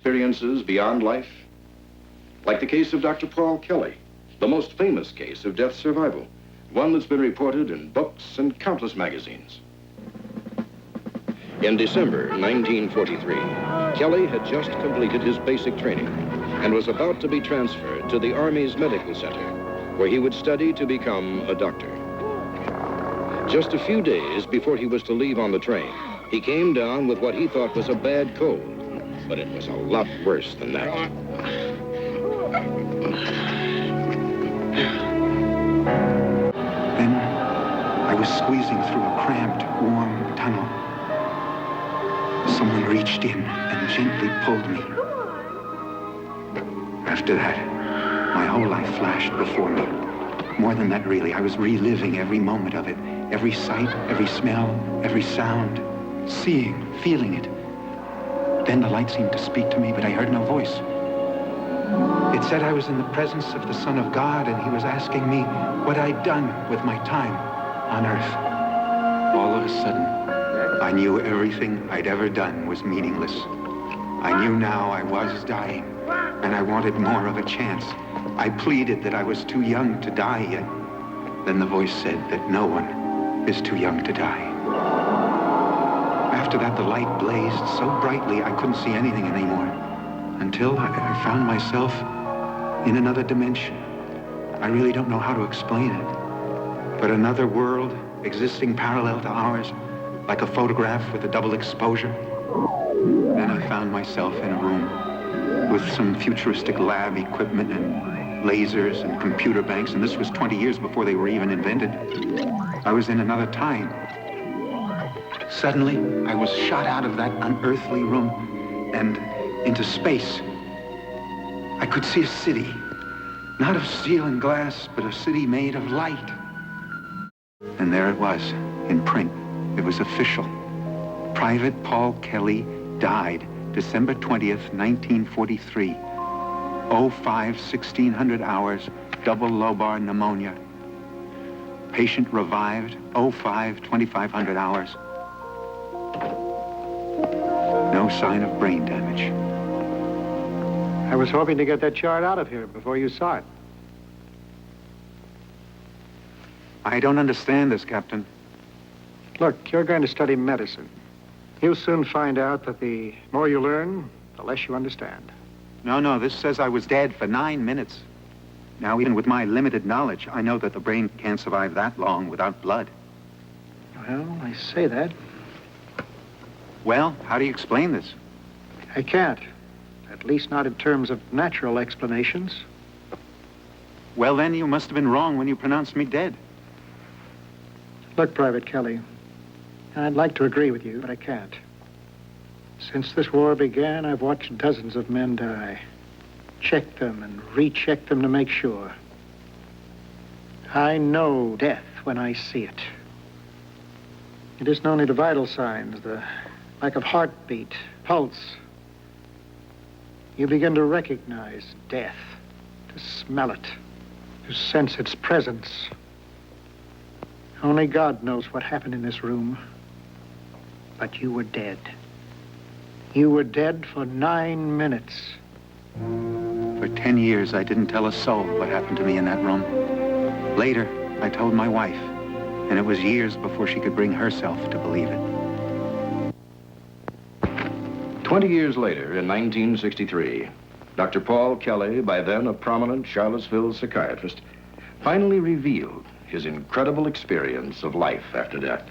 experiences beyond life? Like the case of Dr. Paul Kelly, the most famous case of death survival, one that's been reported in books and countless magazines. In December 1943, Kelly had just completed his basic training and was about to be transferred to the Army's medical center, where he would study to become a doctor. Just a few days before he was to leave on the train, he came down with what he thought was a bad cold, but it was a lot worse than that. Then I was squeezing through a cramped, warm tunnel. Someone reached in and gently pulled me. After that, my whole life flashed before me. More than that, really. I was reliving every moment of it. Every sight, every smell, every sound. Seeing, feeling it. Then the light seemed to speak to me, but I heard no voice. It said I was in the presence of the Son of God, and he was asking me what I'd done with my time on earth. All of a sudden, I knew everything I'd ever done was meaningless. I knew now I was dying, and I wanted more of a chance. I pleaded that I was too young to die yet. Then the voice said that no one is too young to die. After that, the light blazed so brightly I couldn't see anything anymore, until I found myself in another dimension. I really don't know how to explain it, but another world existing parallel to ours, like a photograph with a double exposure. Then I found myself in a room with some futuristic lab equipment and lasers and computer banks, and this was 20 years before they were even invented. I was in another time. Suddenly, I was shot out of that unearthly room and into space. I could see a city, not of steel and glass, but a city made of light. And there it was, in print. It was official. Private Paul Kelly died December 20th, 1943. 1600 hours, double lobar pneumonia. Patient revived, 2500 hours. No sign of brain damage. I was hoping to get that chart out of here before you saw it. I don't understand this, Captain. Look, you're going to study medicine. You'll soon find out that the more you learn, the less you understand. No, this says I was dead for 9 minutes. Now, even with my limited knowledge, I know that the brain can't survive that long without blood. Well, I say that. Well, how do you explain this? I can't. At least not in terms of natural explanations. Well, then you must have been wrong when you pronounced me dead. Look, Private Kelly, I'd like to agree with you, but I can't. Since this war began, I've watched dozens of men die. Checked them and rechecked them to make sure. I know death when I see it. It isn't only the vital signs, the lack of heartbeat, pulse. You begin to recognize death, to smell it, to sense its presence. Only God knows what happened in this room. But you were dead. You were dead for 9 minutes. For 10 years, I didn't tell a soul what happened to me in that room. Later, I told my wife, and it was years before she could bring herself to believe it. 20 years later, in 1963, Dr. Paul Kelly, by then a prominent Charlottesville psychiatrist, finally revealed his incredible experience of life after death.